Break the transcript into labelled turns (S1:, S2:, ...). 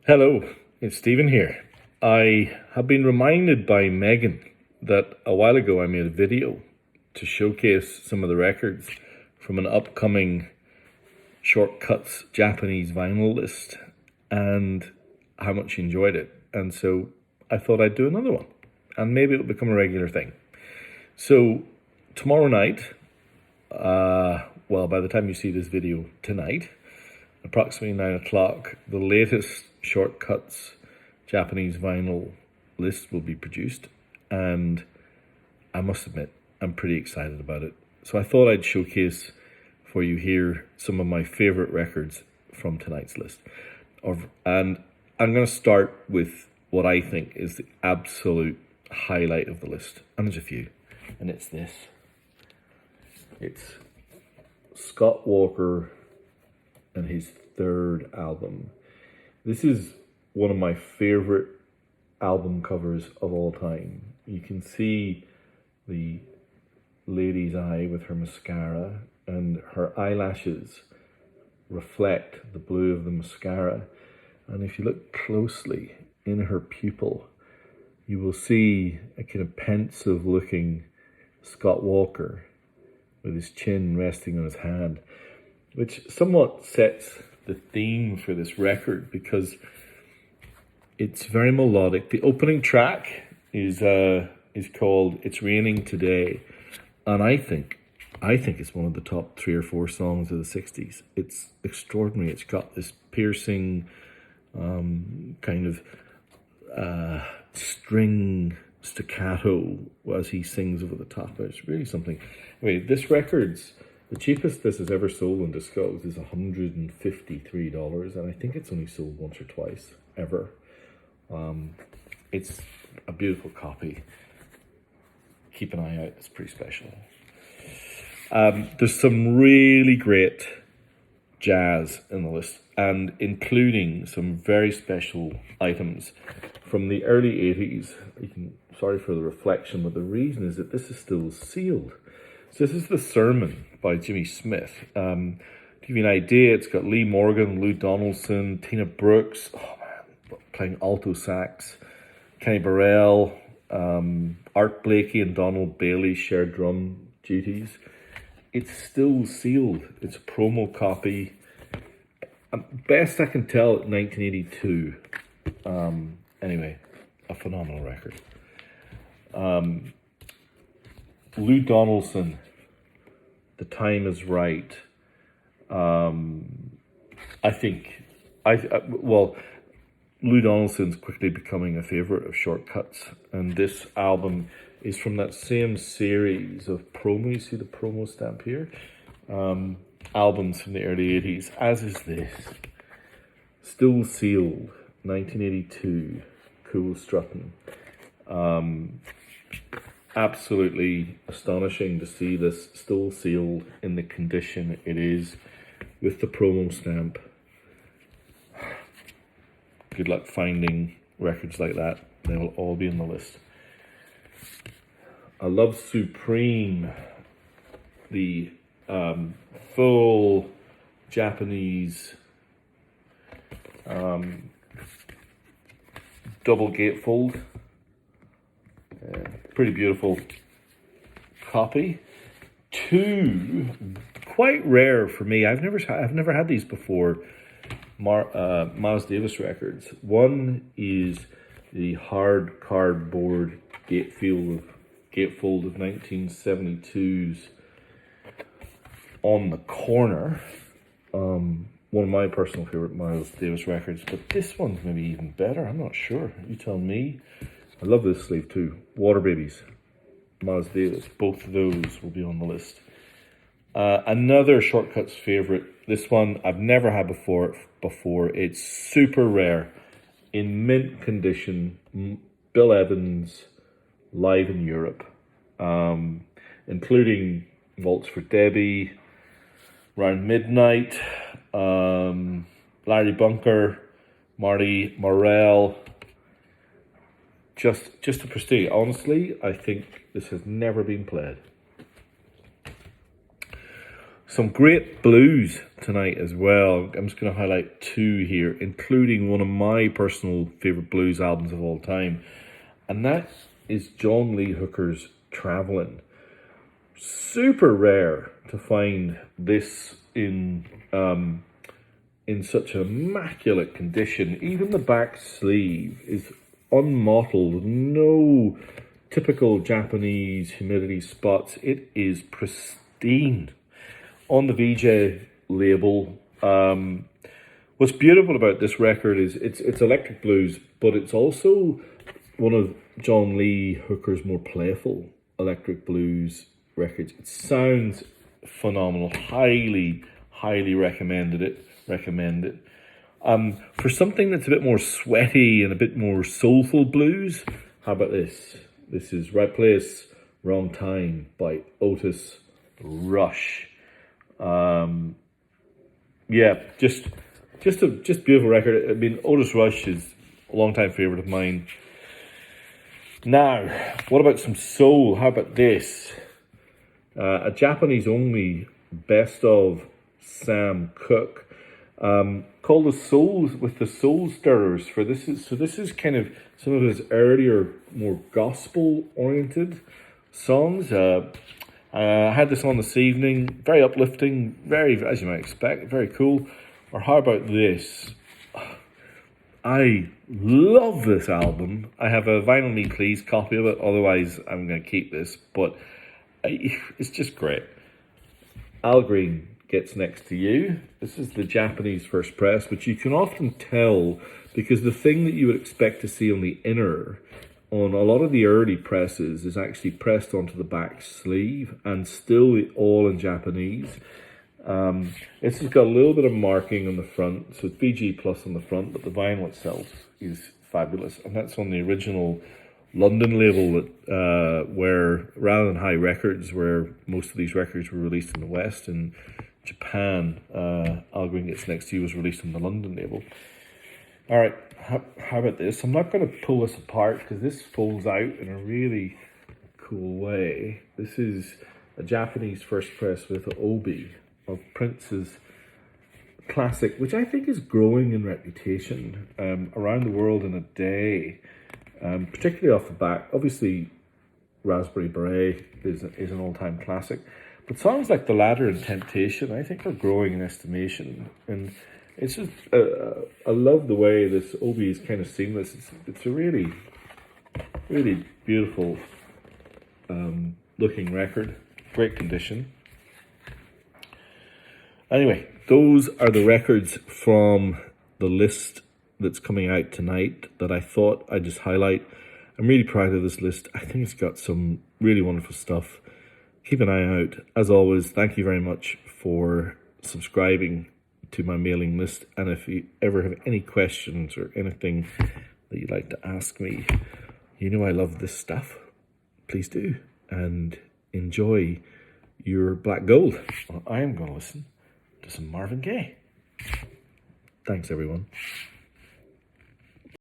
S1: Hello, it's Stephen here. I have been reminded by Megan that a while ago I made a video to showcase some of the records from an upcoming Shortcuts Japanese vinyl list and how much she enjoyed it. And so I thought I'd do another one and maybe it'll become a regular thing. So tomorrow night, by the time you see this video tonight, approximately 9 o'clock, the latest Shortcuts Japanese vinyl list will be produced, and I must admit, I'm pretty excited about it. So I thought I'd showcase for you here some of my favorite records from tonight's list. And I'm going to start with what I think is the absolute highlight of the list, and there's a few, and it's this. It's Scott Walker and his third album. This is one of my favorite album covers of all time. You can see the lady's eye with her mascara, and her eyelashes reflect the blue of the mascara. And if you look closely in her pupil, you will see a kind of pensive looking Scott Walker with his chin resting on his hand, which somewhat sets the theme for this record because it's very melodic. The opening track is called "It's Raining Today," and I think it's one of the top 3 or 4 songs of the '60s. It's extraordinary. It's got this piercing kind of string staccato as he sings over the top. It's really something. Anyway, this record's the cheapest this has ever sold in Discogs is $153, and I think it's only sold once or twice ever. It's a beautiful copy. Keep an eye out, it's pretty special. There's some really great jazz in the list, and including some very special items from the early 80s. Sorry for the reflection, but the reason is that this is still sealed. So this is The Sermon by Jimmy Smith. To give you an idea, it's got Lee Morgan, Lou Donaldson, Tina Brooks, playing alto sax, Kenny Burrell, Art Blakey and Donald Bailey share drum duties. It's still sealed. It's a promo copy. Best I can tell, 1982. Anyway, a phenomenal record. Lou Donaldson, The Time Is Right. Lou Donaldson's quickly becoming a favorite of Shortcuts, and this album is from that same series of promo. You see the promo stamp here? Albums from the early 80s, as is this. Still sealed, 1982, Cool Strutting. Absolutely astonishing to see this still sealed in the condition it is with the promo stamp. Good luck finding records like that. They will all be on the list. I love Supreme, the full Japanese double gatefold. Pretty beautiful copy. 2 quite rare for me. I've never had these before. Miles Davis records. One is the hard cardboard gatefold of 1972's On the Corner. One of my personal favorite Miles Davis records, but this one's maybe even better. I'm not sure. You tell me. I love this sleeve too. Water Babies, Miles Davis. Both of those will be on the list. Another Shortcuts favorite. This one I've never had before. It's super rare, in mint condition. Bill Evans, live in Europe, including Waltz for Debbie, Round Midnight, Larry Bunker, Marty Morell. Just a prestige. Honestly, I think this has never been played. Some great blues tonight as well. I'm just going to highlight two here, including one of my personal favourite blues albums of all time. And that is John Lee Hooker's Travelin'. Super rare to find this in such immaculate condition. Even the back sleeve is unmottled, no typical Japanese humidity spots. It is pristine. On the VJ label, what's beautiful about this record is it's electric blues, but it's also one of John Lee Hooker's more playful electric blues records. It sounds phenomenal. Highly recommend it. For something that's a bit more sweaty and a bit more soulful blues, how about this? This is Right Place, Wrong Time by Otis Rush. Yeah, just beautiful record. I mean, Otis Rush is a long-time favourite of mine. Now, what about some soul? How about this? A Japanese-only best of Sam Cooke, called the Souls with the Soul Stirrers. This is kind of some of his earlier, more gospel-oriented songs. I had this on this evening. Very uplifting, very, as you might expect, very cool. Or how about this? I love this album. I have a Vinyl Me Please copy of it. Otherwise, I'm going to keep this. But it's just great. Al Green Gets Next to You. This is the Japanese first press, which you can often tell because the thing that you would expect to see on the inner on a lot of the early presses is actually pressed onto the back sleeve and still all in Japanese. It's got a little bit of marking on the front, so it's BG Plus on the front, but the vinyl itself is fabulous. And that's on the original London label that where, rather than High Records, where most of these records were released in the West, in Japan, Al Green Gets Next to You was released on the London label. All right, how about this? I'm not going to pull this apart because this folds out in a really cool way. This is a Japanese first press with Obi of Prince's classic, which I think is growing in reputation around the world in a day, particularly off the back. Obviously, Raspberry Beret is an all-time classic, but songs like The Ladder and Temptation, I think, are growing in estimation. And it's just, I love the way this Obi is kind of seamless. It's a really, really beautiful looking record. Great condition. Anyway, those are the records from the list that's coming out tonight that I thought I'd just highlight. I'm really proud of this list. I think it's got some really wonderful stuff. Keep an eye out. As always, thank you very much for subscribing to my mailing list. And if you ever have any questions or anything that you'd like to ask me, you know I love this stuff. Please do. And enjoy your Black Gold. Well, I am going to listen to some Marvin Gaye. Thanks, everyone.